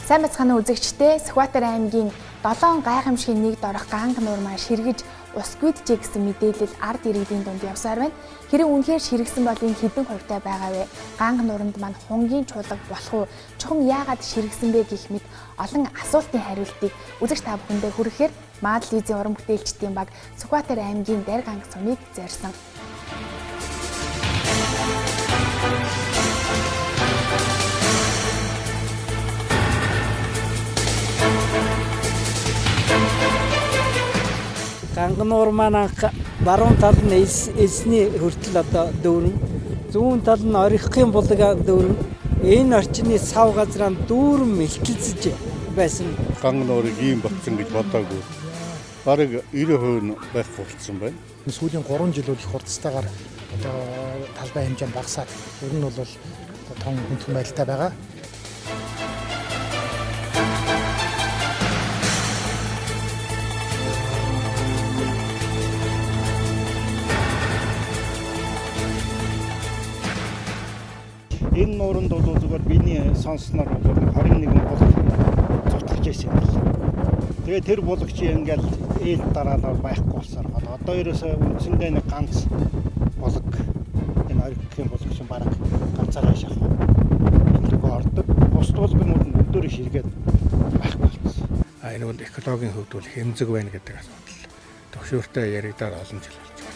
Сайн бацгааны үзэгчдээ Сүхбаатар аймгийн 7 гайхамшигын нэгд орох ганг нуур маань ширгэж ус гүйдэжээ гэсэн мэдээлэл ард иргэдийн дунд явсаар байна. Хэрэв үнэхээр ширгсэн бол энэ хэдэн хувьтай байгаа вэ? Ганг нууранд маань хунгийн чуулга болох уу? Чухам яагаад ширгсэн бэ гэх мэт олон асуултын хариултыг үзэгч та бүхэндээ хүргэхээр Маад телевизийн уран бүтээлчдийн баг Сүхбаатар аймгийн Дайр ганг сумыг зорьсон. Ганг нуур маань баруун тал нь эсний хүртэл одоо дүүрэн, зүүн тал нь орхихын булаг дүүрэн, энэ орчны сав газраа дүүрэн мэлтэлцэж байсан. Ганг нуурыг ийм болсон гэж бодоогүй. Бараг 90% байх болсон байна. Сүүлийн 3 жил их хурдтайгаар одоо талбай хэмжээ багасаад ер нь бол том хүнд байдалтай байгаа. Энэ нууранд бол зүгээр биений сонссноор бол 21 булаг цогтгож байсан юм байна. Тэгээ тэр булагч ингээл ээл дараалал байхгүй болсоор одоо ерөөсөө үндсэндээ нэг ганц булаг энэ орхихийн булагч бараг ганцаараа шахах. Энэгээр ордог. Бус булгнууд нь өдөрөө ширгээд байхгүй болсон. Энэ бол экологийн хувьд бол хэмзэг байна гэдэг асуудал. Төвшөөртэй яригдаад олон жил болж байна.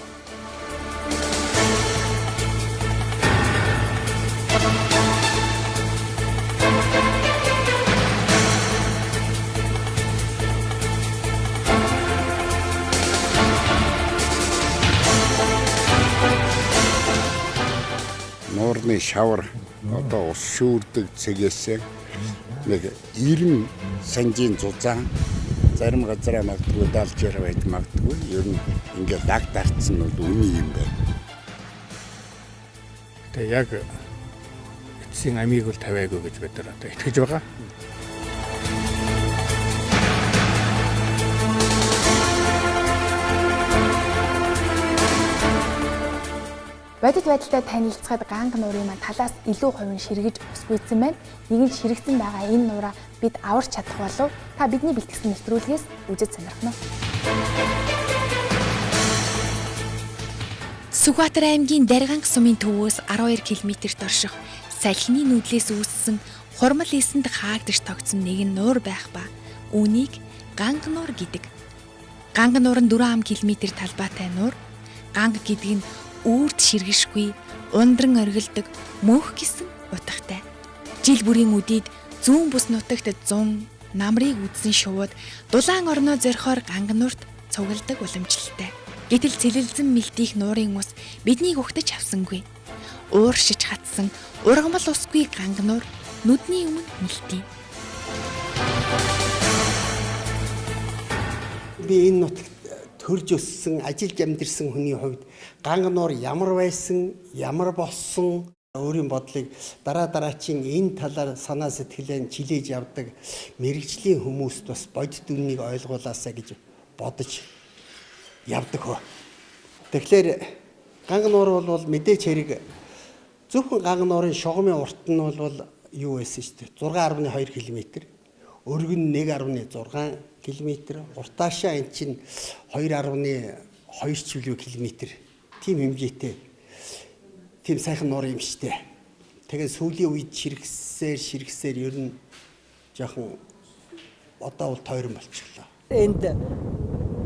Нуурны шавар одоо ус шүүрдэг цэгээс нэг 90 санжийн зузаан зарим газараа магадгүй 70 байж магадгүй. Ер нь ингээд даг дарцсан нь үний юм байна. Тэгээ яг эцсийн амийг бол тавиагүй гэж бид нар одоо итгэж байгаа. Бодит байдалтай танилцахад ганг нуурын маань талаас илүү хувийн ширгэж ус гүйцсэн байна. Нэгэн ширгсэн байгаа энэ нуураа бид аварч чадах болов? Та бидний бэлтгэсэн нэвтрүүлгээс үзэж сонирхно. Сүхбаатар аймгийн Дайр ганг сумын төвөөс 12 км-т орших салхины нүүдлээс үүссэн хурмал эсэнд хаагдж тогтсон нэгэн нуур байх ба үүнийг ганг нуур гэдэг. Ганг нуур нь 4 км талбайтай нуур. Ганг гэдэг нь үрд ширгэшгүй, ундран оргилдог, мөнх гэсэн утгатай. Жил бүрийн үдийд зүүн бүс нутагт 100 намрыг үдсэн шувууд дулаан орноо зорхоор ганг нуурт цугладаг уламжлалтай. Гэтэл цэлэлзэн мэлтийх нуурын ус биднийг угтаж авсангүй. Ууршиж хатсан, ургамал усгүй ганг нуур нүдний өмнө мэлтий. Би энэ нутагт төрж өссөн, ажиллаж амьдэрсэн хүний хувьд ганг нуур ямар байсан, ямар болсон өөрийн бодлыг дараачийн энэ талаар санаа сэтгэлээ чилээж явдаг мэрэгжлийн хүмүүст бас бодит үннийг ойлгуулаасаа гэж бодож явдаг хөө. Тэгэхээр ганг нуур бол мэдээч хэрэг зөвхөн ганг нуурын шугамын урт нь бол юу байсан шүү дээ. 6.2 км. Өргөн 1.6 км, уртаашаа эн чинь 2.2 чивлүү км. Тийм хэмжээтэй. Тийм сайхан нуур юм штэ. Тэгээд сүүлийн үед ширгсээр ер нь жоохон одоо бол тойрон болчихлоо. Энд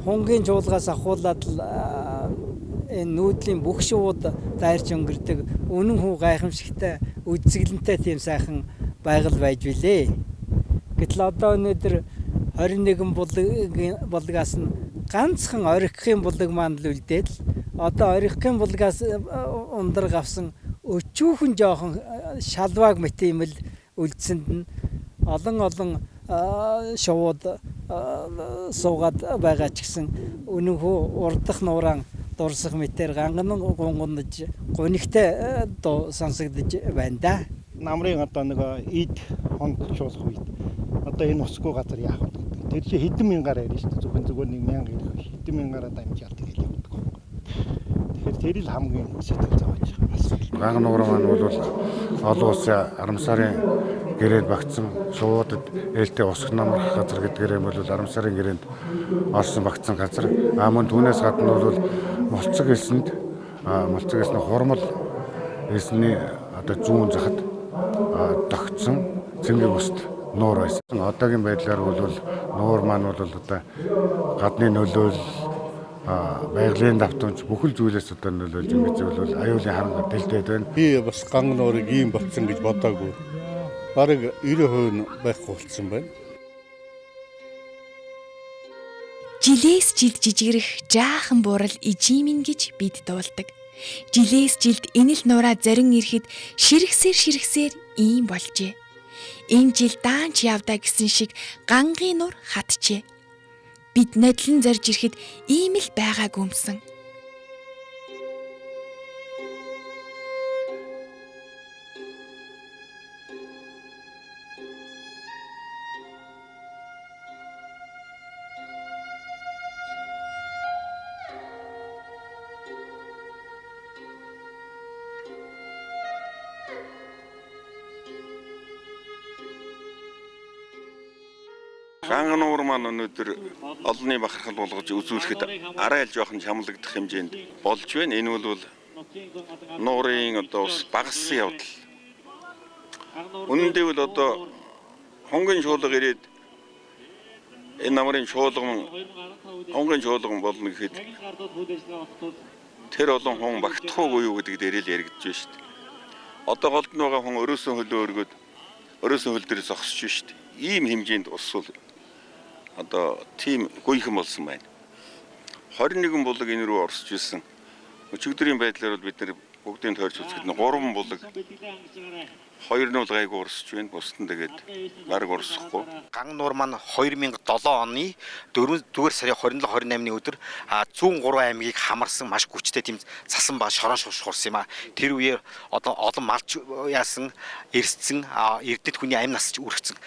хунгийн чуулгаас ахуулаад энэ нүүдлийн бүх шууд дайрч өнгөрдөг үнэн хүү гайхамшигтай үзэсгэлэнтэй тийм сайхан байгаль байж билээ. Гэтэл одоо өнөөдөр 21 булгаас нь ганцхан орхихын булаг маань л үлдээд одоо орхихын булгаас ундраг авсан өчүүхэн жоохон шалвааг мэт юм л үлдсэнд нь олон шувууд суугаад байгаа ч гэсэн үнэн хүү урдах нууран дурсах мэтэр ганган гунгунж гунигтай дуу сонсогдож байна да. Намрын одоо нэг ид хонд шуулах үед одоо энэ усгүй газар яах вэ? Тэр чинь хэдэн мянгаар ярина шүү дээ. Зүгээр 1,000 гэх биш. Хэдэн мянгаараа дамжаал тэгэл явдаг. Тэгэхээр тэр л хамгийн сэтгэл зовж байгаа. Ганг нуур маань бол олон улсын 10 сарын гэрээнд багтсан шуудад ээлтэй усх намрах газар гэдгээр юм бол Арам сарын гэрээнд орсон багтсан газар. Мөн түүнээс гадна бол Молцог элсэнд Молцог элсний хурмал элсний одоо зүүн захад тогтсон цэнгэг уст нуур байсан. Одоогийн байдлаар бол нуур маань бол одоо гадны нөлөөл байгалийн давтамж бүхэл зүйлээс одоо нөлөөлж ингэж бол аюулын харанга дэлдээд байна. Би бас ган нуурыг ийм болцсон гэж бодоагүй. Бараг 90% байхгүй болцсон байна. Жилээс жилд жижигрэх жаахан буурал ижимин гэж бид дуулдаг. Жилээс жилд энэ л нураа зорин ирэхэд ширхсээр ийм болжээ. Энэ жил даанч явдаа гэсэн шиг гангийн нур хатжээ. Бид нодлон зорж ирэхэд ийм л байгааг өмсөн. Ганган нуур маань өнөөдөр олонний бахархал болгож үзүүлэхэд арай л жоохон чамлагдах хэмжээнд болж байна. Энэ бол нуурын одоо бас багассан явдал. Үнэндээ бол одоо хонгийн шуулга ирээд энэ намрын шуулган хонгийн шуулган болно гэхэд тэр олон хон багтах уу юу гэдэг дээр л яригдж байна шүү дээ. Одоо голд нь байгаа хон өрөөсөө хөлөө өргөд өрөөсөө хөл дээр зогсож байна шүү дээ. Ийм хэмжээнд усвал одоо тийм гүйхэн болсон байна. 21 булаг энэ рүү орсож ирсэн. Өчигдрийн байдлаар бол бид нар бүгдийг тойрч үзэхэд 3 булаг 2 нь бол гайгүй орсож байна. Бусд нь тэгээд бараг орсохгүй. Ган нуур маань 2007 оны 4-р сарын 27-28-ны өдөр 103 аймгийг хамарсан маш хүчтэй тийм цасан ба шорон шуурсан юм а. Тэр үеэр одоо олон малч яасан эрсцэн эрдэд хүний амь насч үргэцэн.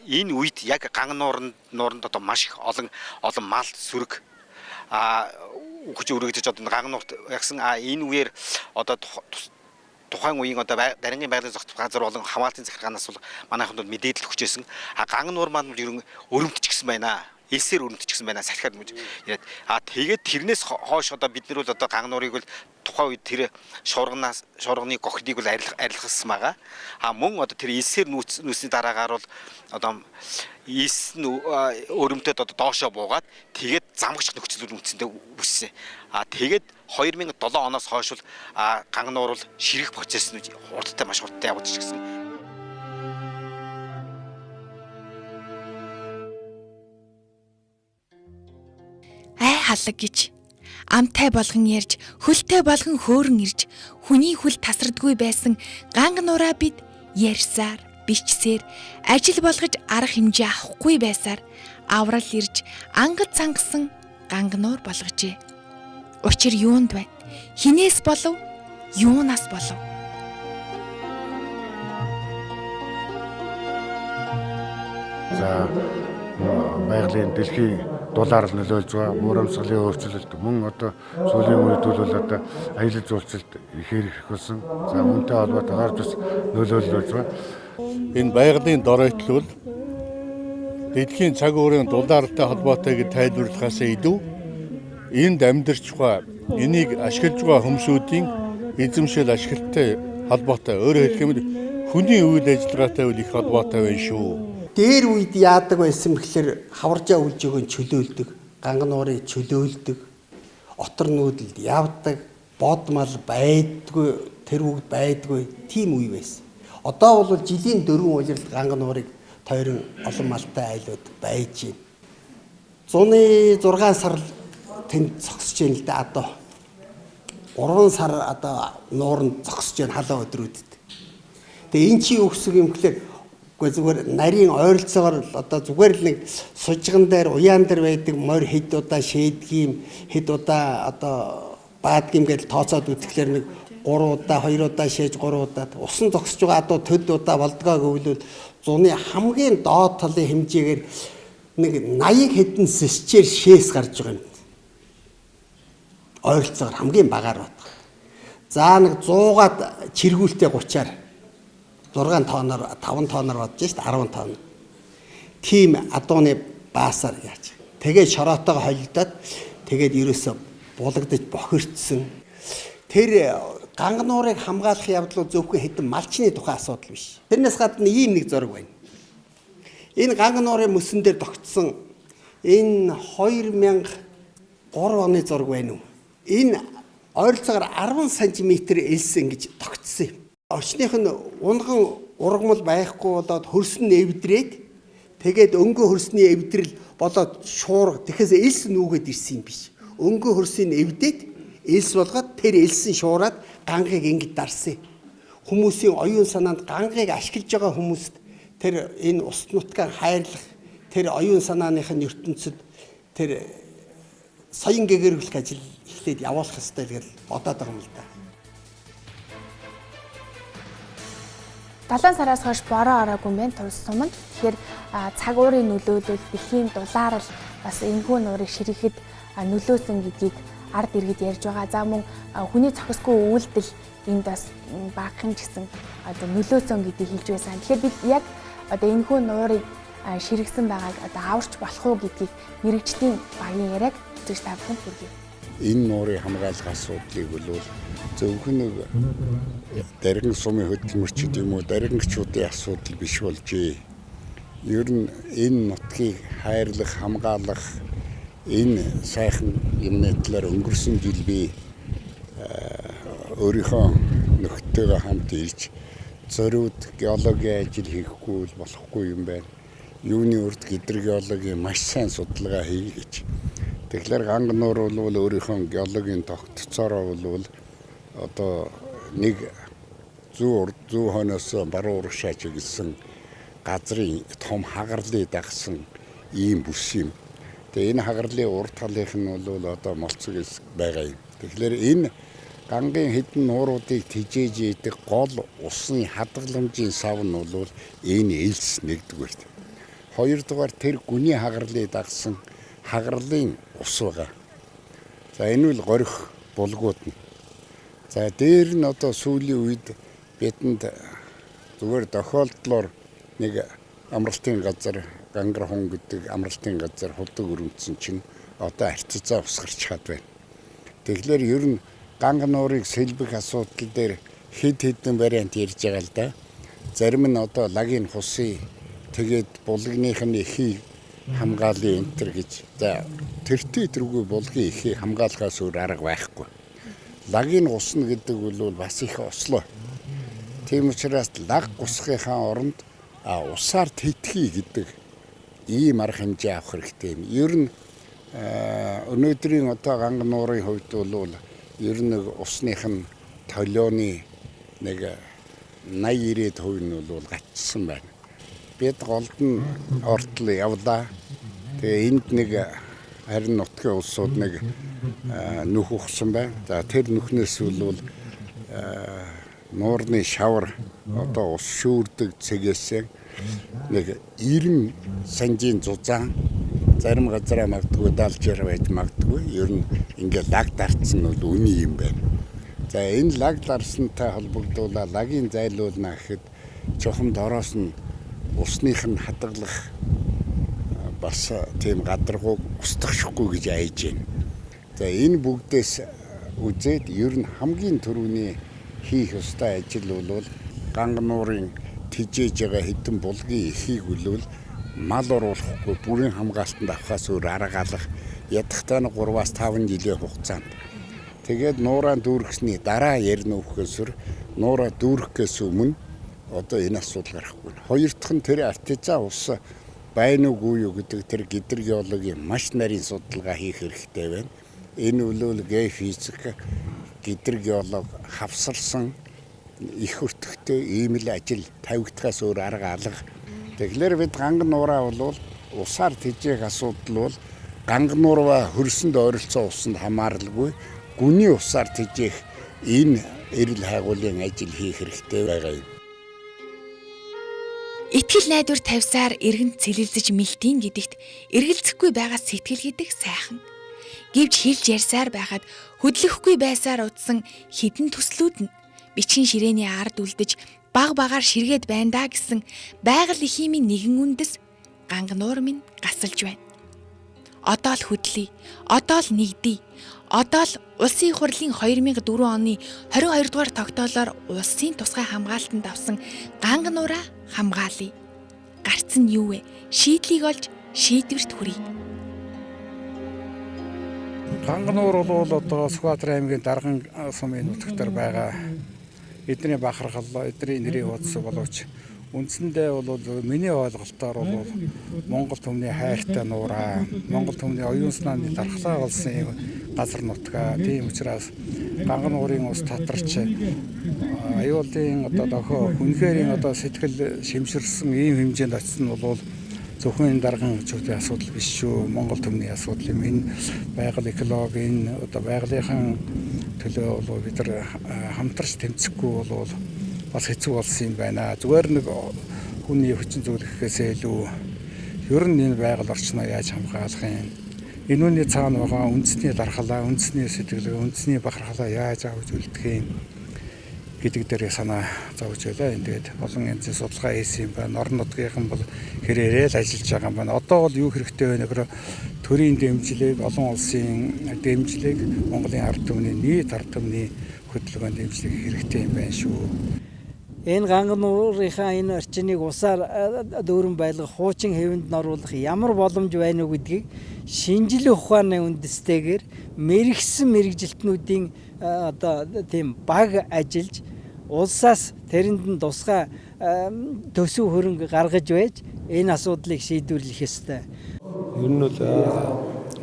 Энэ үед яг ган нууранд одоо маш их олон мал сүрэг үхэж өргөдөж одоо ган нуурт ягсан энэ үеэр одоо тухайн үеийн одоо дарингийн байгалийн зохицох газар болон хамгаалтын захиргаанаас бол манайханд бол мэдээлэл өгчээсэн. Ган нуур маань ер нь өрөмтчихсэн байна. Элсээр өрөмтчихсэн байна. Сахиад мөж яриад. Тэгээд тэрнээс хойш одоо бид нар бол одоо ган нуурыг бол тухайн үед тэр шуурганы гохидыг бол арилгасан байгаа. Мөн одоо тэр элсээр нүүсний дараагаар бол одоо элс нь өрөмтөд одоо доошоо буугаад тэгээд замгч нөхцөл үнцэндээ үссэн. Тэгээд 2007 оноос хойш бол ган нуур бол ширэх процесс нь хурдтай маш хурдтай явагдаж гисэн. Халаг гэж амтай болгон ярьж, хөлтэй болгон хөөрөн ирж, хүний хөл тасрдгүй байсан ганг нураа бид ярьсаар, бичсээр, ажил болгож арга хэмжээ авахгүй байсаар аврал ирж, ангад цангасан ганг нуур болгожээ. Учир юунд байна? Хинээс болов? Юунаас болов? За байгалийн дэлхийн дулаар нөлөөлж байгаа муурамсгалын өөрчлөлт мөн одоо сүүлийн үед бол одоо аялал жуулчлалд ихээр их болсон. За үүнтэй холбоотойгоор бас нөлөөлж байгаа. Энэ байгалийн доройтлол бол дэлхийн цаг уурын дулаартай холбоотойг тайлбарлахаас илүү энд амьдарч байгаа энийг ашиглаж байгаа хүмүүсийн эзэмшил ашиглалтай холбоотой. Өөрөөр хэлэх юм бол хүний үйл ажиллагаатай их холбоотой байна шүү. Дээр үед яадаг байсан бэхлээр хаваржаа үлж өгөн чөлөөлдөг, ганган нуурыг чөлөөлдөг, отор нүүдэлд явдаг, бодмал байдгүй, тэр бүгд байдгүй тийм үе байсан. Одоо бол жилийн 4 улиралд ганган нуурыг тойрон олон малтай айлууд байж байна. Зуны 6 сар тэнд зогсож байна л да одоо. 3 сар одоо нууранд зогсож байна халуун өдрүүдэд. Тэгээ эн чи юу гэсэн юм гэхээр зүгээр нарийн ойролцоогоор одоо зүгээр л нэг сужган дээр уяан дээр байдаг морь хэд удаа шээдгийм хэд удаа одоо баадгийм гэж тооцоод үтгэлэр нэг 3 удаа 2 удаа шээж 3 удаа усан зогсож байгаа одоо төд удаа болдгоо гэвэл зуны хамгийн доод талын хэмжээгээр нэг 80 хэдэн сесчээр шээс гарч байгаа юм. Ойролцоогоор хамгийн багаар байна. За нэг 100-аад чиргүүлтэй 30-аар 6 тонноор 5 тонноор бодож шít 10 тонн. Тим адууны баасаар яаж. Тэгээд шороотойгоо холилдоод тэгээд ерөөсө булагдаж бохирдсан. Тэр ганга нуурыг хамгаалах явдлууд зөвхөн хэдэн малчны тухай асуудал биш. Тэрнээс гадна ийм нэг зураг байна. Энэ ганга нуурын мөсөн дээр тогтсон энэ 2003 оны зураг байна уу? Энэ ойролцоогоор 10 см элсэн гэж тогтсон юм. Орчных нь унган ургамал байхгүй болоод хөрсөн нэвдрээд тэгээд өнгө хөрсний эвдрэл болоод шуурга тэгэхээс элс нүүгээд ирсэн юм биш. Өнгө хөрсийг эвдээд элс болгоод тэр элсэн шуураад гангыг ингэж дарсан. Хүмүүсийн оюун санаанд гангыг ашиглаж байгаа хүмүүст тэр энэ ус нутгаа хайрлах тэр оюун санааных нь ертөнцид тэр соён гэгэрүүлэх ажил ихлээд явуулах хэрэгтэй гэж бодоод байгаа юм л да. 7 сараас хойш бороо ороогүй мэн тус суманд. Тэгэхээр цаг уурын нөлөөлөл дэлхийн дулаар л бас энэхүү нуурыг ширэхэд нөлөөсөн гэдгийг ард иргэд ярьж байгаа. За мөн хүний зохисгүй үйлдэл энд бас багахан гэсэн одоо нөлөөсөн гэдгийг хэлж байсан. Тэгэхээр бид яг одоо энэхүү нуурыг ширэгсэн байгааг одоо аварч болох уу гэдгийг мэрэгжлийн багийн яриаг үзэж та бүхэнд хүргэе. Энэ нуурын хамгаалах асуудлыг бол зөвхөн нэг даргын сумын хөдөлмөрчд юм уу даргинчдын асуудал биш болжээ. Ер нь энэ нутгийг хайрлах, хамгаалах энэ сайхан юмны талаар өнгөрсөн жил би өөрийнхөө нөхдөйгөө хамт ирж зориуд геологийн ажил хийхгүй болохгүй юм байна. Юуны урд гидрогеологийн маш сайн судалгаа хий гэж. Тэгэхээр ганга нуур бол өөрийнхөө геологийн тогтцоороо бол одоо нэг зүүн хойноос баруун урагшаа чиглэсэн газрын том хагарлыг дагсан ийм бүс юм. Тэгээ энэ хагарлын урд талынх нь бол одоо молцог байгаа юм. Тэгэхээр энэ гангийн хэдэн нууруудыг тижээж ийдэг гол усны хадгаламжийн сав нь бол энэ элс нэгдүгээр. Хоёрдугаар тэр гүний хагарлыг дагсан хагарлын ус байгаа. За энэ бол горих булгууд нь. За дээр нь одоо сүүлийн үед бидэнд зүгээр тохиолдлоор нэг амралтын газар Гангар-хон гэдэг амралтын газар худаг өрөмцөн чинь одоо арццаа усгарч чад байна. Тэгэхээр ер нь ганга нуурыг сэлбэх асуудал дээр хэд хэдэн вариант ярьж байгаа л да. Зарим нь одоо лагийн хусын тэгээд булгных нь эхийг хамгаалын энтер гэж. За тэртээ тэргүй булгийн эхийг хамгаалахаас өөр арга байхгүй. Лагийн усна гэдэг бол бас их ослоо. Тийм учраас лаг гусгийнхаа оронд усаар тэтгэе гэдэг ийм арга хэмжээ авах хэрэгтэй юм. Ер нь өнөөдрийн одоо ганга нуурын хувьд бол ер нь усных нь толионы нэг 80-90% нь бол гатсан байна. Бид голдон ортол явлаа. Тэгээ энд нэг харин нутгийн улсууд нэг нүх ухсан байна. За тэр нүхнээс бол нуурны шавар одоо ус шүүрдэг цэгээс нэг 90 санжийн зузаан зарим газараа магадгүй 70 байж магадгүй. Ер нь ингээд лаг дарцсан нь бол үний юм байна. За энэ лаг дарсантай холбогдуулаад лагийн зайлуулна гэхэд чухам дороос нь усных нь хадгалах бас тийм гадаргууг устгахгүй гэж айж байна. За энэ бүгдээс үзээд ер нь хамгийн түрүүний хийх ёстой ажил бол ганга нуурын тижээж байгаа хэдэн булгийн эхийг үлвэл мал оруулахгүй бүрийн хамгаалтанд авахаас өөр арга алах ядахтаа 3-5 жилийн хугацаанд. Тэгээд нуураа дүүргэсний дараа ярина үхэсвэр нуураа дүүргэхээс өмнө одоо энэ асуудал гарахгүй. Хоёр дахь нь тэр артизаа ус байна уугүй юу гэдэг тэр гидрогеологийн маш нарийн судалгаа хийх хэрэгтэй байна. Энэ үлвэл геофизик гидрогеолог хавсарсан их өртөгтэй ийм л ажил тавигдахаас өөр арга алга. Тэгэхээр бид ганга нуураа бол усаар тэжээх асуудал бол ганга нуураа хөрсөнд ойролцоо усанд хамааралгүй гүний усаар тэжээх энэ эрүүл хайгуулын ажил хийх хэрэгтэй байгаа юм. Итгэл найдвар тавьсаар эргэн цэлэлзэж мэлтийн гэдэгт эргэлзэхгүй байгаа сэтгэл гэдэг сайхан. Гэвч хэлж ярьсаар байхад хөдлөхгүй байсаар утсан хідэн төслүүд нь бичгийн ширээний ард үлдэж баг багаар ширгээд байна да гэсэн байгаль эхийн нэгэн үндэс Гангануур минь гасалж байна. Одоо л хөдлөе. Одоо л нэгдэе. Одоо л Улсын их хурлын 2004 оны 22 дугаар тогтоолоор улсын тусгай хамгаалтанд авсан Гангануураа хамгаалъя. Гарц нь юу вэ? Шийдлийг олж шийдвэрт хүрье. Гангануур бол одоо Сүхбаатар аймгийн Дарган сумын нутагтар байгаа эдний бахархал, эдний нэрийн хуудас боловч үндсэндээ бол миний ойлголтоор бол Монгол түмний хайртай нуураа, Монгол түмний оюун санааны дархлаа болсон газар нутгаа. Тийм учраас Гангануурын ус татарч аюулын одоо дохио хүнхээрийн одоо сэтгэл шимширсэн ийм хэмжээнд очсон бол зөвхөн Дарган чөлөөтэй асуудал биш шүү. Монгол түмний асуудал юм. Энэ байгаль экологийн одоо байгалийнхын төлөө бол бид нар хамтарч тэмцэхгүй бол бас хэцүү болсон юм байна. Зүгээр нэг хүний хүчин зүйлэхээс илүү ер нь энэ байгаль орчноо яаж хамгаалах юм? Энэ үний цаана байгаа үндэсний дархлаа, үндэсний сэтгэл, үндэсний бахархлаа яаж авч үлдэх юм гэдэг дээр санаа зовж байлаа. Тэгээд олон янзын судалгаа хийсэн юм байна. Орон нутгийнхан бол хэрээрээ л ажиллаж байгаа юм байна. Одоо бол юу хэрэгтэй вэ гэхээр төрийн дэмжлэг, олон улсын дэмжлэг, Монголын ард түмний нийт ард түмний хөдөлгөөнд дэмжлэг хэрэгтэй юм байна шүү. Энэ Гангануурынхаа энэ орчныг усаар дүүрэн байлгах, хуучин хэвэнд оруулах ямар боломж байна уу гэдгийг шинжлэх ухааны үндэстэйгээр мэрэгсэн мэрэгжилтнүүдийн одоо тийм баг ажиллаж улсаас тэрэнд нь тусгай төсөв хөрөнгө гаргаж байж энэ асуудлыг шийдвэрлэх ёстой. Ер нь бол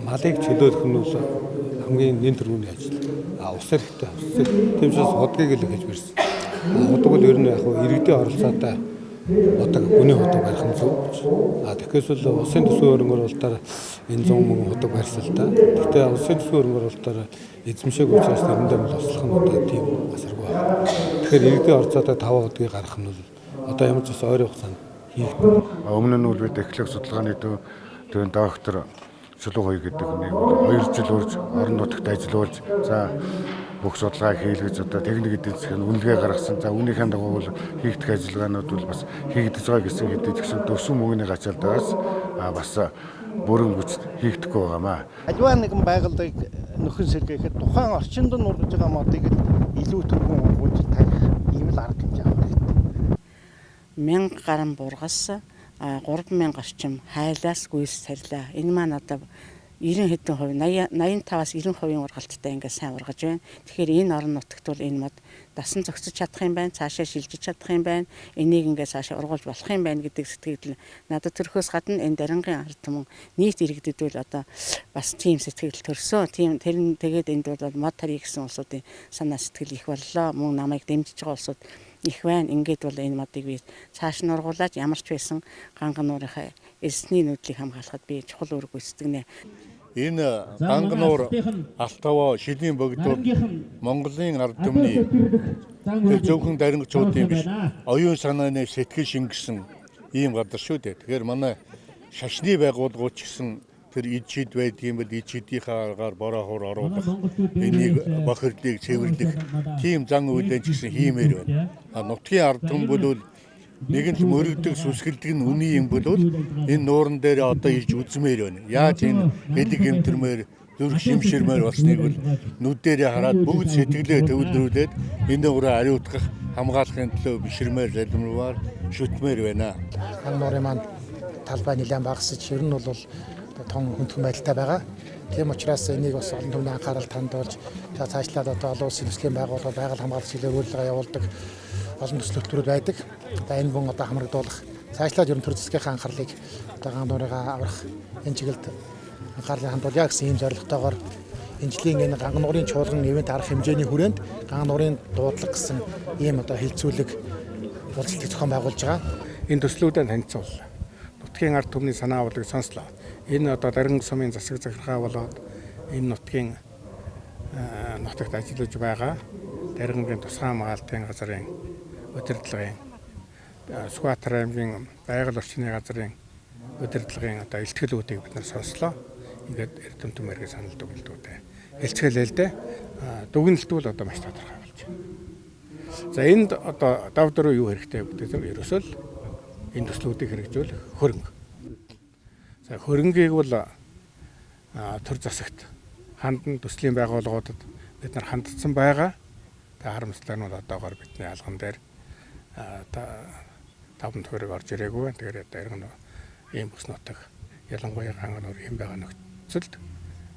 малыг чөлөөлөх нь бол хамгийн нэн төрөний ажил. Ус хэрэгтэй. Тийм учраас удгийг л хийж бэрсэн. Удаг бол ер нь яг иргэдийн оролцоотой удаг гүний удаг барих нь зөв. Тэгэхээр бол усын төсвийн хөрөнгө оруулалтаар энэ 100 мянган удаг барьсан л да. Гэхдээ усын төсвийн хөрөнгө оруулалтаар эзэмшээг учраас тэрэндээ бол ослох нь одоо тийм асаргүй байна. Тэгэхээр иргэдийн оролцоотой 5 удгийг гаргах нь бол одоо ямар ч ус ойрын хугацаанд хийгдэнэ. Өмнө нь бол бид эхлэх судалгааны төвийн доктор Шулуугой гэдэг нэг 2 жил урьж орон нутагт ажиллуулж за бүх судалгаа хийлгэж одоо техник эдийн засгийн үнэлгээ гаргасан. За үүнийхээ дагуу бол хийгдэх ажиллагаанууд бол бас хийгдэж байгаа гэсэн хэдий тэгсэн төвсөн мөнгөний гачаалдаас бас бүрэн хүч хийгдэхгүй байгаамаа. Аливаа нэгэн байгууллагыг нөхөн сэргээхэд тухайн орчинд нь ургаж байгаа модыг илүү түргэн ургуулж тавих ийм л арга хэмжээ авах хэрэгтэй. 1000 гаруй бургас 3000 орчим хайлаас гүйс сарлаа. Энэ маань одоо 90 хэдэн хувь 85-аас 90% ургалттай ингээд сайн ургаж байна. Тэгэхээр энэ орон нутагт бол энэ мод дасан зохицож чадах юм байна, цаашаа шилжиж чадах юм байна. Энийг ингээд цаашаа ургуулж болох юм байна гэдэг сэтгэл надад төрөхөөс гадна энэ дарингийн ард түмэн нийт иргэдэд бол одоо бас тийм сэтгэл төрсөн. Тийм тэгээд энд бол мод тарих гэсэн улсуудын санаа сэтгэл их боллоо. Мөн намайг дэмжиж байгаа улсууд их байна. Ингээд бол энэ модыг би цааш нь ургуулж ямар ч байсан Гангануурынхаа эсний нүүдлийг хамгаалахад би чухал үүрэг гүйцэтгэнэ. Энэ Гангануур Алтаваа шидийн богдууд Монголын ард түмний зөвхөн дарингчуудын биш оюун санааны сэтгэл шингэсэн ийм газар шүү дээ. Тэгэхээр манай шашны байгууллагууд ч гэсэн тэр ид шид байдгийн бол ид шидийнхаа аргаар бороо хор оруулах энийг бохирлыг цэвэрлэх тийм зан үйлэн ч гэсэн хиймээр байна. Нутгийн ард түмэн бол нэгэн л мөрөгдөг сүсгэлдэг нь үний юм бол энэ нууран дээр одоо илж үзмээр байна. Яаж энэ хэлэг эмтэрмээр зүрх шимширмээр болсныг бол нүдээрээ хараад бүгд сэтгэлээ төвлөрүүлээд энэ ураа ариутгах хамгаалахын төлөө биширмээр залбирмаар шүтмээр байна. Гангануурын маань талбай нэлээд багасж ер нь бол том хүндхэн байдалтай байгаа. Тийм учраас энийг бас олон түмний анхаарал тандуулж цаашлаад одоо олон улсын төслийн байгууллага байгаль хамгаалалт чиглэлээр үйлдвэрлэгээ явуулдаг олон төсөл төлбөрүүд байдаг. Энэ бүн одоо хамрагдуулах цаашлаад ер нь төр засгийнхаа анхаарлыг одоо Гангануурыгаа аврах энэ чиглэлд анхаарлыг хандуулъя гэсэн ийм зорилготойгоор энэ жилийн энэ Гангануурын чуулган ивент арга хэмжээний хүрээнд Гангануурын дуудлага гэсэн ийм одоо хилцүүлэг уулзалтыг зохион байгуулж байгаа. Энэ төслүүдэд танилцууллаа. Нутгийн ард түмний санаа авалыг сонслоо. Энэ одоо Дарган сумын засаг захиргаа болоод энэ нутгийн нутагт ажиллаж байгаа Даргангийн тусгай хамгаалтын газрын удирдлагын Сүхбаатар аймгийн байгаль орчны газрын удирдлагын одоо илтгэлүүдийг бид нар сонслоо. Ингээд эрдэм түмэргээ санал дүгнэлтүүдээ хэлцгэлээ л дээ. Дүгнэлт бол одоо маш тодорхой болж байна. За энд одоо давдруу юу хэрэгтэй гэдэг нь ерөөсөө л энэ төслүүдийг хэрэгжүүл хөрөнгө. За хөрөнгийг бол төр засагт хандан төслийн байгууллагуудад бид нар хандсан байгаа. Тэгээ харамсалтай нь бол одоогоор бидний алган дээр 5 төгрөг орж ирээгүй. Тэгэхээр одоо иргэн ийм бүс нутаг ялангуяа Ганган нуурын хэм байгаа нөхцөлд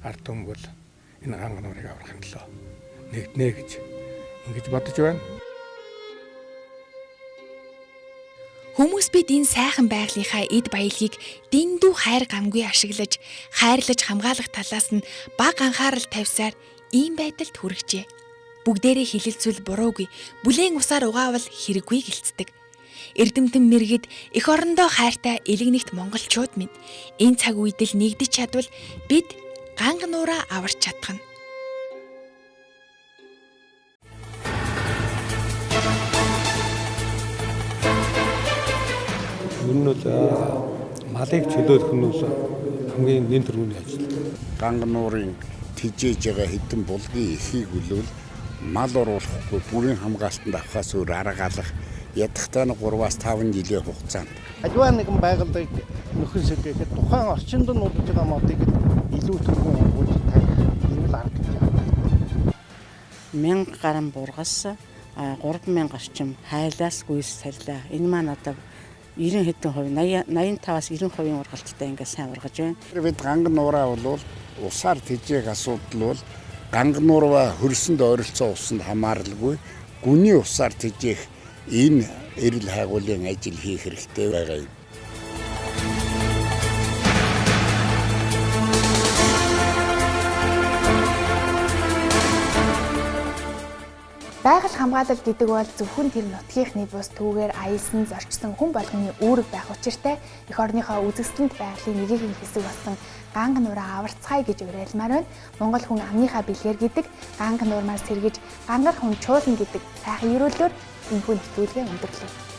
ард түмэн бол энэ Ганган нуурыг аврахын төлөө нэгднэ гэж ингэж бодож байна. Хүмүүс бид энэ сайхан байгалийнхаа эд баялагийг дэндүү хайр гамгүй ашиглаж, хайрлаж хамгаалах талаас нь бага анхаарал тавьсаар ийм байдалд хүргэжээ. Бүгдээрээ хилэлцвэл буруугүй, бүлээн усаар угаавал хэрэггүй гэлцдэг. Эрдэмтэн мэргэд эх орондоо хайртай элэгнэгт монголчууд минь энэ цаг үед л нэгдэж чадвал бид Ганган нуураа аварч чадах нь. Ер нь бол малыг чөлөөлөх нь бол хамгийн нэн төрөний ажил. Ганган нуурын тижээж байгаа хэдэн булгийн эхийг үлвэл мал оруулахгүй бүрийн хамгаалтанд авахаас өөр арга алах ядахтай нь 3-5 жилийн хугацаанд Аливаа нэгэн байгууллагыг нөхөн сэргээхэд тухайн орчинд нь удаж байгаа модыг илүү түргэн өгүүлж тавих энэ л арга гэж байна. 1000 гаруй бургас 3000 орчим хайлаас гүйс сарлаа. Энэ маань одоо 90 хэдэн хувь 85-аас 90% ургалттай ингээд сайн ургаж байна. Бид Ганган нуураа бол усаар тижээх асуудал бол Ганган нуураа хөрсөнд ойролцоо усанд хамааралгүй гүний усаар тижээх энэ эрэл хайгуулын ажил хийх хэрэгтэй байгаа юм. Байгаль хамгаалал гэдэг бол зөвхөн тэр нутгийнхны бус түүгээр аялсан зорчсон хүн болгоны үүрэг байх учиртай эх орныхоо үзэсгэлэнт байгалийн нэгэн хэсэг болсон Ганган нуураа аварцгаая гэж уриалмаар байна. Монгол хүн амныхаа бэлгээр гэдэг Ганган нуурмаар сэргэж гангар хүн чуулна гэдэг сайхан ерөөлөөр энэхүү нэвтрүүлгээ өндөрлөв.